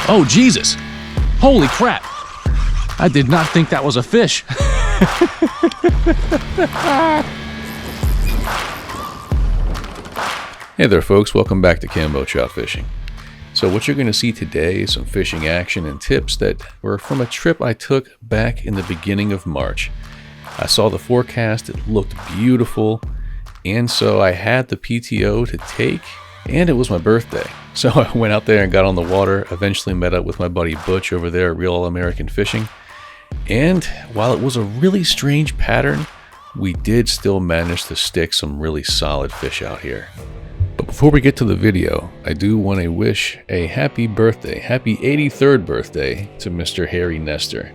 Oh, Jesus. Holy crap. I did not think that was a fish. Hey there folks, welcome back to Kambotrout Fishing. So what you're going to see today is some fishing action and tips that were from a trip I took back in the beginning of March. I saw the forecast, it looked beautiful, and so I had the PTO to take, and it was my birthday. So I went out there and got on the water, eventually met up with my buddy Butch over there at Real All American Fishing. And while it was a really strange pattern, we did still manage to stick some really solid fish out here. But before we get to the video, I do want to wish a happy birthday, happy 83rd birthday to Mr. Harry Nestor.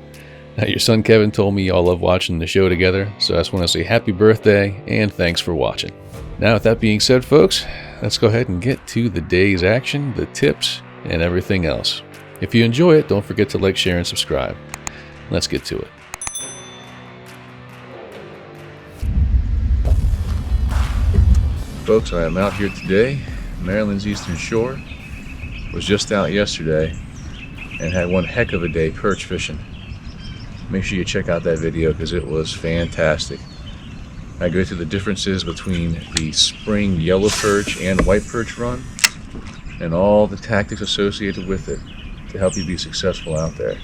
Now, your son Kevin told me y'all love watching the show together, so I just want to say happy birthday and thanks for watching. Now, with that being said, folks, let's go ahead and get to the day's action, the tips, and everything else. If you enjoy it, don't forget to like, share, and subscribe. Let's get to it. Folks, I am out here today, Maryland's Eastern Shore. Was just out yesterday and had one heck of a day perch fishing. Make sure you check out that video because it was fantastic. I go through the differences between the spring yellow perch and white perch run and all the tactics associated with it to help you be successful out there.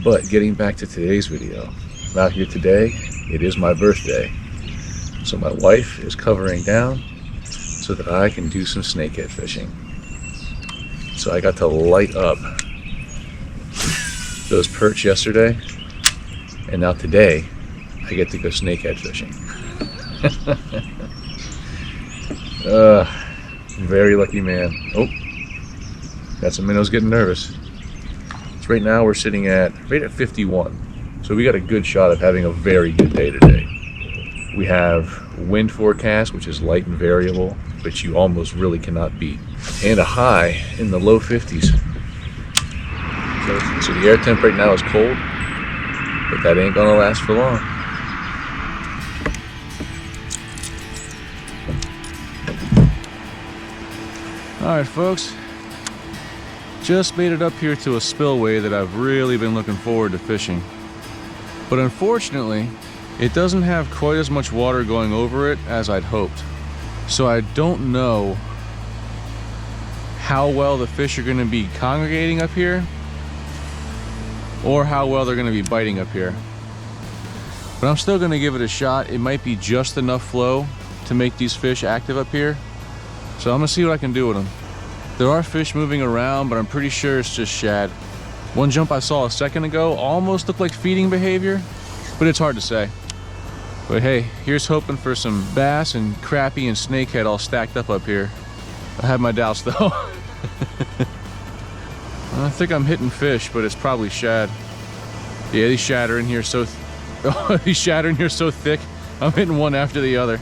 But getting back to today's video, I'm out here today, it is my birthday. So my wife is covering down so that I can do some snakehead fishing. So I got to light up those perch yesterday, and now today I get to go snakehead fishing. Very lucky man. Oh, got some minnows getting nervous. So right now we're sitting right at 51. So we got a good shot of having a very good day today. We have wind forecast, which is light and variable, which you almost really cannot beat. And a high in the low 50s. So the air temp right now is cold, but that ain't gonna last for long. Alright folks, just made it up here to a spillway that I've really been looking forward to fishing. But unfortunately, it doesn't have quite as much water going over it as I'd hoped. So I don't know how well the fish are going to be congregating up here or how well they're going to be biting up here. But I'm still going to give it a shot. It might be just enough flow to make these fish active up here. So I'm going to see what I can do with them. There are fish moving around, but I'm pretty sure it's just shad. One jump I saw a second ago almost looked like feeding behavior, but it's hard to say. But hey, here's hoping for some bass and crappie and snakehead all stacked up here. I have my doubts though. I think I'm hitting fish, but it's probably shad. Yeah, these shad are in here so these shad are in here so thick. I'm hitting one after the other.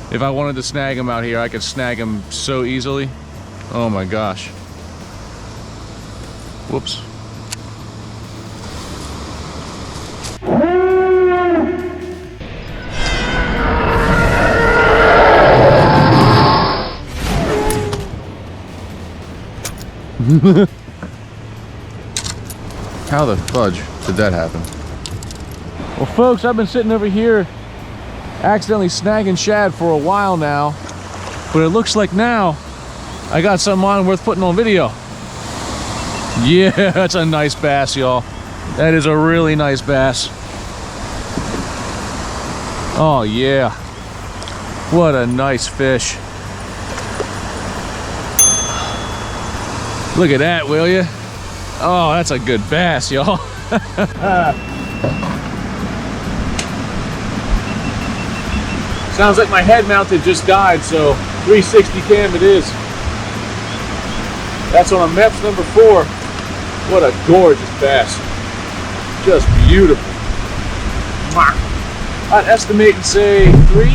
If I wanted to snag them out here, I could snag them so easily. Oh my gosh. Whoops. How the fudge did that happen? Well folks, I've been sitting over here accidentally snagging shad for a while now, but it looks like now I got something on worth putting on video. Yeah, that's a nice bass, y'all. That is a really nice bass. Oh yeah, what a nice fish. Look at that, will you? Oh, that's a good bass, y'all. Sounds like my head mounted just died, so 360 cam it is. That's on a MEPS number 4. What a gorgeous bass. Just beautiful. I'd estimate and say 3,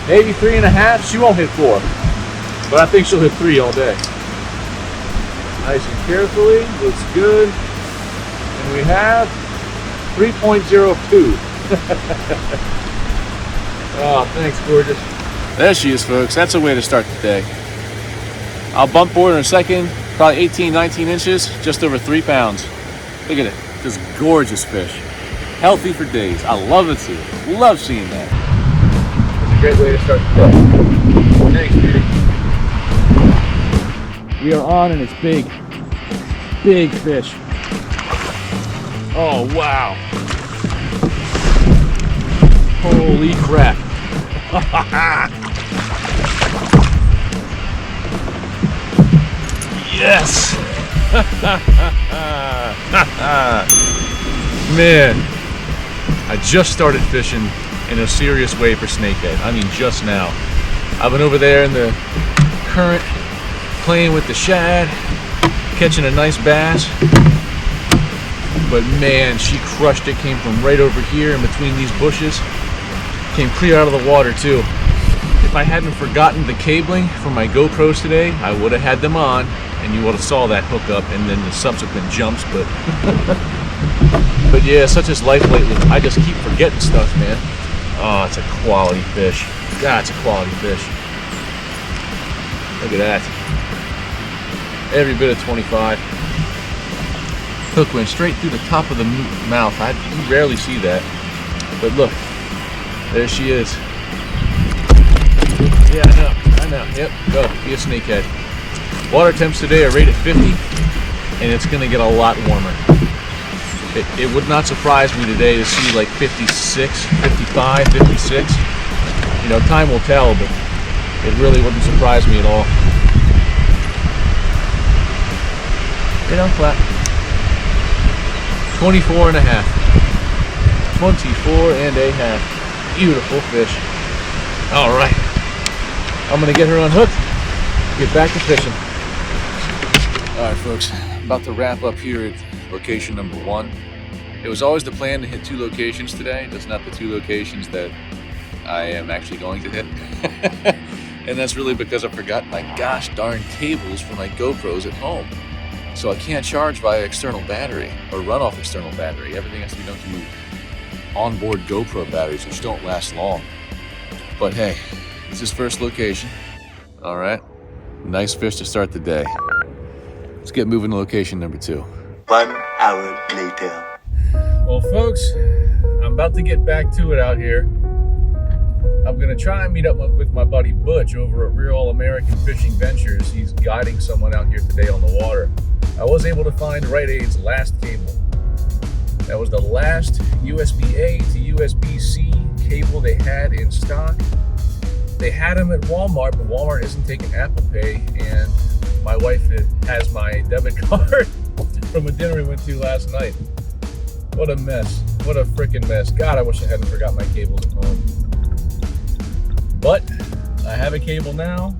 maybe 3.5. She won't hit 4, but I think she'll hit 3 all day. Nice and carefully, looks good. And we have 3.02. Oh, thanks, gorgeous. There she is, folks. That's a way to start the day. I'll bump board in a second, Probably 18, 19 inches, just over 3 pounds. Look at it, this gorgeous fish. Healthy for days. I love it too. Love seeing that. It's a great way to start the day. Thanks, beauty. We are on and it's big. Big fish. Oh, wow. Holy crap. Yes! Man, I just started fishing in a serious way for snakehead. I mean, just now. I've been over there in the current, playing with the shad, catching a nice bass. But man, she crushed it. Came from right over here in between these bushes. Came clear out of the water too. If I hadn't forgotten the cabling from my GoPros today, I would have had them on and you would have saw that hookup and then the subsequent jumps, but but yeah, such is life lately. I just keep forgetting stuff, man. Oh, it's a quality fish. God, it's a quality fish. Look at that. Every bit of 25. Hook went straight through the top of the mouth. You rarely see that. But look, there she is. Yeah, I know. Yep, go, be a snakehead. Water temps today are rated 50, and it's gonna get a lot warmer. It would not surprise me today to see like 56, 55, 56. You know, time will tell, but it really wouldn't surprise me at all. They don't clap. 24 and a half. 24 and a half. Beautiful fish. All right. I'm gonna get her unhooked, get back to fishing. All right, folks, about to wrap up here at location number 1. It was always the plan to hit 2 locations today. That's not the 2 locations that I am actually going to hit. And that's really because I forgot my gosh darn cables for my GoPros at home. So I can't charge via external battery or run off external battery. Everything has to be done through onboard GoPro batteries, which don't last long. But hey, this is first location. All right, nice fish to start the day. Let's get moving to location number 2. 1 hour later. Well, folks, I'm about to get back to it out here. I'm gonna try and meet up with my buddy Butch over at Real American Fishing Ventures. He's guiding someone out here today on the water. I was able to find Rite Aid's last cable. That was the last USB-A to USB-C cable they had in stock. They had them at Walmart, but Walmart isn't taking Apple Pay, and my wife has my debit card from a dinner we went to last night. What a mess. What a freaking mess. God, I wish I hadn't forgot my cables at home. But I have a cable now.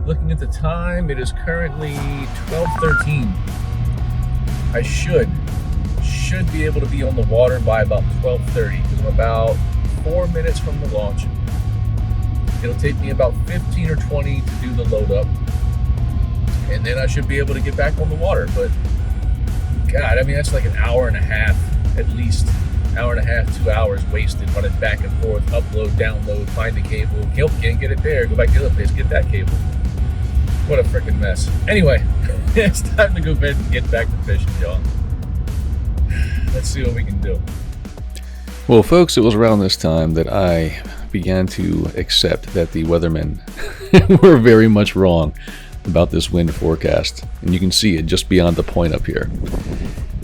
Looking at the time, it is currently 12:13. I should be able to be on the water by about 12:30 because I'm about 4 minutes from the launch. It'll take me about 15 or 20 to do the load up, and then I should be able to get back on the water. But God, I mean, that's like an hour and a half, at least. Hour and a half, 2 hours wasted running back and forth, upload, download, find the cable. Nope, can't get it there. Go back to the other place, get that cable. What a freaking mess. Anyway, it's time to go bed and get back to fishing, y'all. Let's see what we can do. Well, folks, it was around this time that I began to accept that the weathermen were very much wrong about this wind forecast. And you can see it just beyond the point up here.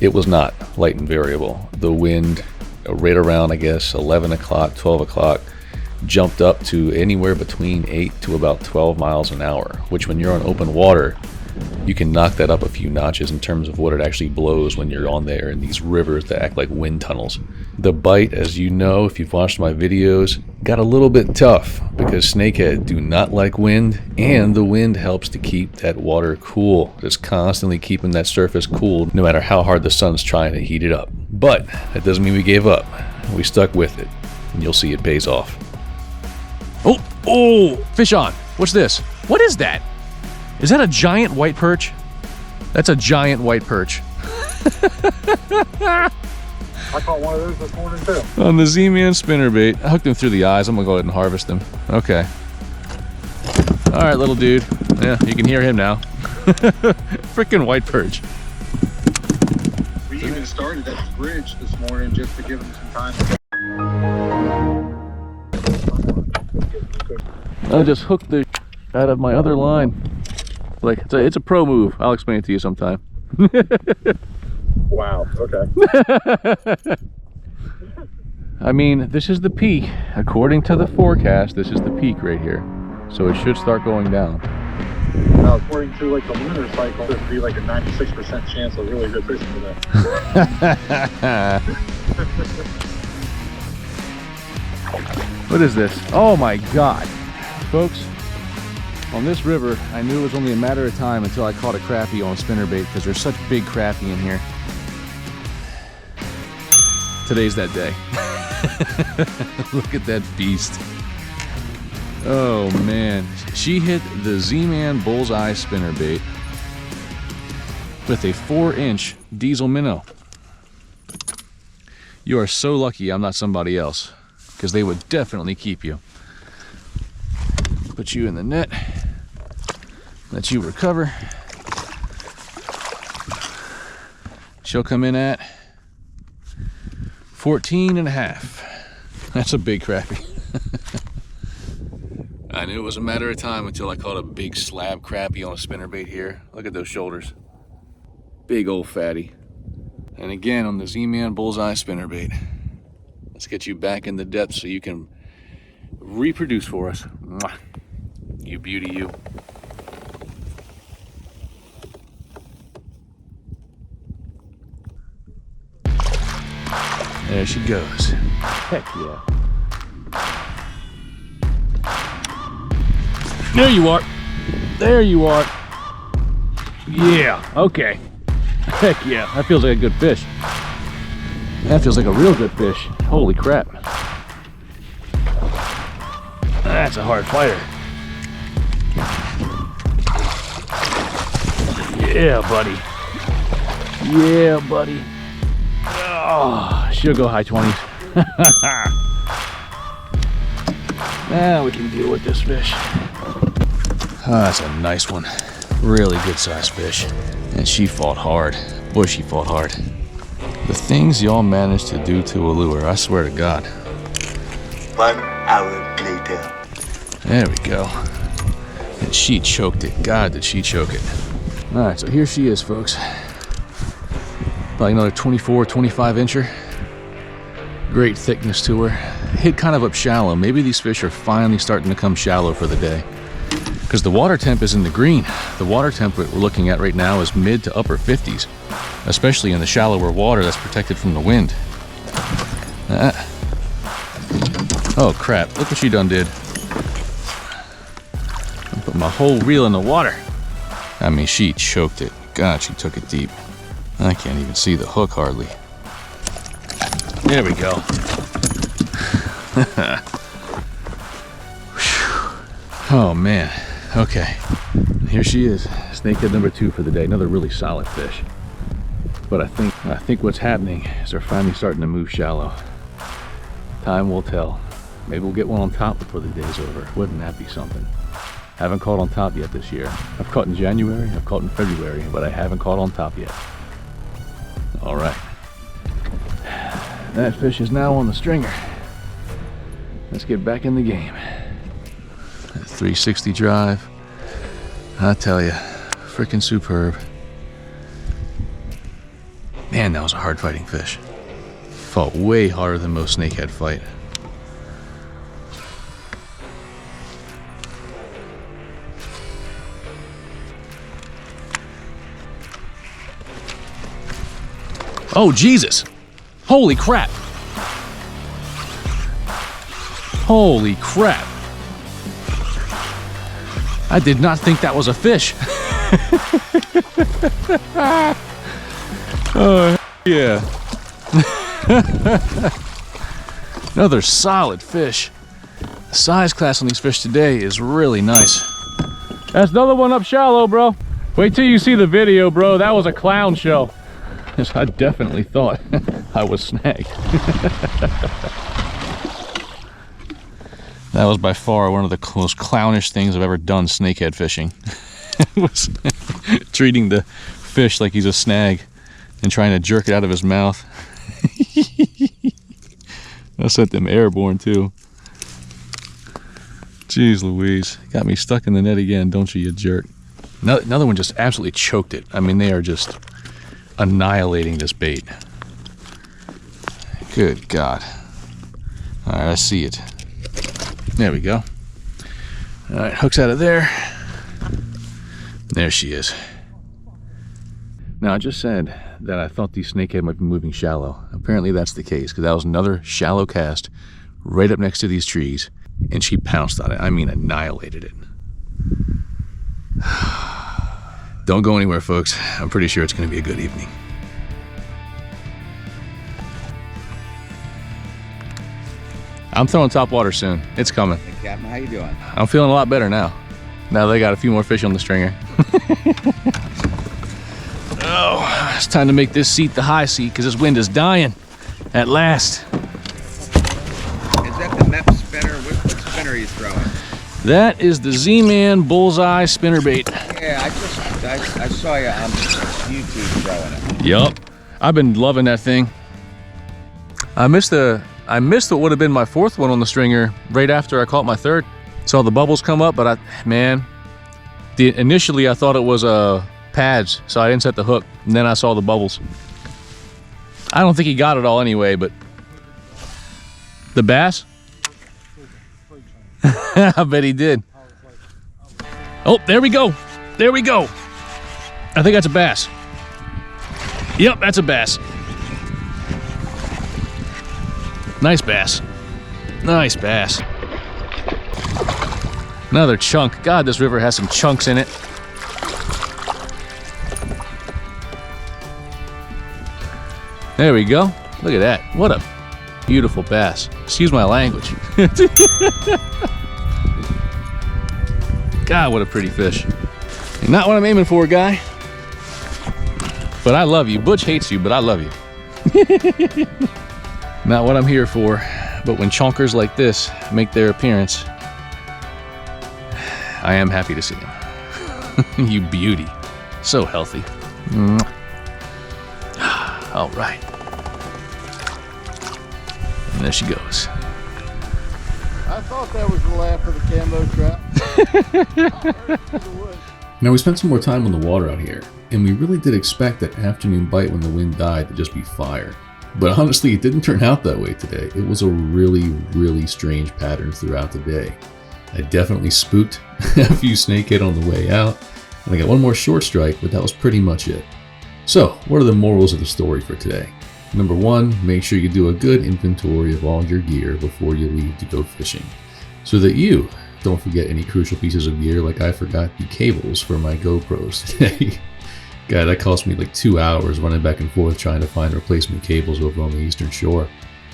It was not light and variable. The wind, right around, I guess, 11 o'clock, 12 o'clock, jumped up to anywhere between 8 to about 12 miles an hour, which when you're on open water, you can knock that up a few notches in terms of what it actually blows when you're on there in these rivers that act like wind tunnels. The bite, as you know, if you've watched my videos, got a little bit tough because snakehead do not like wind, and the wind helps to keep that water cool. Just constantly keeping that surface cool no matter how hard the sun's trying to heat it up. But that doesn't mean we gave up. We stuck with it, and you'll see it pays off. Oh, fish on. What's this? What is that? Is that a giant white perch? That's a giant white perch. I caught one of those this morning too. On the Z-Man spinnerbait. I hooked him through the eyes. I'm gonna go ahead and harvest him. Okay. All right, little dude. Yeah, you can hear him now. Freaking white perch. We even started at the bridge this morning just to give him some time. I just hooked the out of my other line. Like, it's a pro move. I'll explain it to you sometime. Wow, okay. I mean, this is the peak. According to the forecast, this is the peak right here. So it should start going down. Now, according to like the lunar cycle, there'd be like a 96% chance of really good fishing today. What is this? Oh my God. Folks, on this river, I knew it was only a matter of time until I caught a crappie on spinnerbait because there's such big crappie in here. Today's that day. Look at that beast. Oh man. She hit the Z-Man bullseye spinnerbait with a 4-inch diesel minnow. You are so lucky I'm not somebody else, because they would definitely keep you. Put you in the net, let you recover. She'll come in at 14.5. That's a big crappie. I knew it was a matter of time until I caught a big slab crappie on a spinnerbait here. Look at those shoulders. Big old fatty. And again on the Z-Man bullseye spinnerbait. Let's get you back in the depths so you can reproduce for us. Mwah. You beauty, you. There she goes. Heck yeah. There you are. There you are. Yeah, okay. Heck yeah, that feels like a good fish. That feels like a real good fish. Holy crap. That's a hard fighter. Yeah, buddy. Yeah, buddy. Oh, she'll go high 20s. Now we can deal with this fish. Oh, that's a nice one. Really good sized fish. And she fought hard. Boy, she fought hard. The things y'all managed to do to a lure, I swear to God. 1 hour later. There we go. And she choked it. God, did she choke it. All right, so here she is, folks. Like another 24, 25 incher. Great thickness to her. Hit kind of up shallow. Maybe these fish are finally starting to come shallow for the day. Because the water temp is in the green. The water temp that we're looking at right now is mid to upper 50s. Especially in the shallower water that's protected from the wind. Oh crap, look what she done did. I put my whole reel in the water. I mean, she choked it. God, she took it deep. I can't even see the hook hardly. There we go. Oh man. Okay. Here she is. Snakehead number 2 for the day. Another really solid fish. But I think what's happening is they're finally starting to move shallow. Time will tell. Maybe we'll get one on top before the day's over. Wouldn't that be something? Haven't caught on top yet this year. I've caught in January, I've caught in February, but I haven't caught on top yet. All right. That fish is now on the stringer. Let's get back in the game. That 360 drive, I tell you, freaking superb. Man, that was a hard fighting fish. Fought way harder than most snakehead fight. Oh, Jesus. Holy crap. Holy crap. I did not think that was a fish. Oh, yeah. Another solid fish. The size class on these fish today is really nice. That's another one up shallow, bro. Wait till you see the video, bro. That was a clown show. Yes, I definitely thought I was snagged. That was by far one of the most clownish things I've ever done snakehead fishing. was treating the fish like he's a snag and trying to jerk it out of his mouth. I sent them airborne too. Jeez Louise, got me stuck in the net again, don't you jerk. Another one just absolutely choked it. I mean, they are just annihilating this bait. Good God. All right, I see it. There we go. All right, hook's out of there. There she is. Now, I just said that I thought the snakehead might be moving shallow. Apparently that's the case, because that was another shallow cast right up next to these trees, and she pounced on it. I mean, annihilated it. Don't go anywhere, folks. I'm pretty sure it's going to be a good evening. I'm throwing top water soon. It's coming. Hey, Captain, how you doing? I'm feeling a lot better now. Now they got a few more fish on the stringer. Oh, it's time to make this seat the high seat because this wind is dying. At last. Is that the MEP spinner? What spinner are you throwing? That is the Z-Man Bullseye spinnerbait. Yeah, I saw you on YouTube throwing it. Yup. I've been loving that thing. I missed what would have been my fourth one on the stringer right after I caught my third. Saw the bubbles come up, but initially I thought it was pads, so I didn't set the hook, and then I saw the bubbles. I don't think he got it all anyway, but the bass? I bet he did. Oh, there we go. There we go. I think that's a bass. Yep, that's a bass. Nice bass. Nice bass. Another chunk. God, this river has some chunks in it. There we go. Look at that. What a beautiful bass. Excuse my language. God, what a pretty fish. Not what I'm aiming for, guy. But I love you. Butch hates you, but I love you. Not what I'm here for. But when chonkers like this make their appearance, I am happy to see them. You beauty. So healthy. All right. And there she goes. I thought that was the laugh of the Kambotrout. Now, we spent some more time on the water out here, and we really did expect that afternoon bite when the wind died to just be fire. But honestly, it didn't turn out that way today. It was a really, really strange pattern throughout the day. I definitely spooked a few snakehead on the way out, and I got one more short strike, but that was pretty much it. So, what are the morals of the story for today? Number one, make sure you do a good inventory of all your gear before you leave to go fishing, so that you don't forget any crucial pieces of gear like I forgot the cables for my GoPros today. God, that cost me like 2 hours running back and forth trying to find replacement cables over on the eastern shore.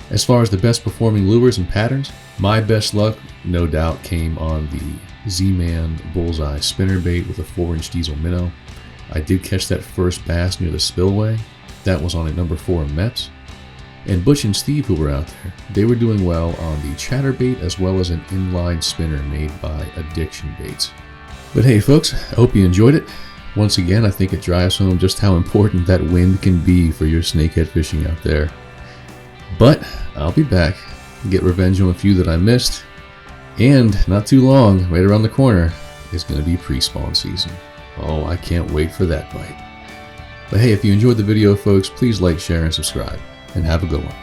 As far as the best performing lures and patterns, my best luck no doubt came on the Z-Man Bullseye spinnerbait with a 4-inch diesel minnow. I did catch that first bass near the spillway. That was on a number 4 Mets. And Butch and Steve, who were out there, they were doing well on the chatterbait as well as an inline spinner made by Addiction Baits. But hey folks, I hope you enjoyed it. Once again, I think it drives home just how important that wind can be for your snakehead fishing out there. But I'll be back to get revenge on a few that I missed. And not too long, right around the corner, is going to be pre-spawn season. Oh, I can't wait for that bite. But hey, if you enjoyed the video, folks, please like, share, and subscribe. And have a good one.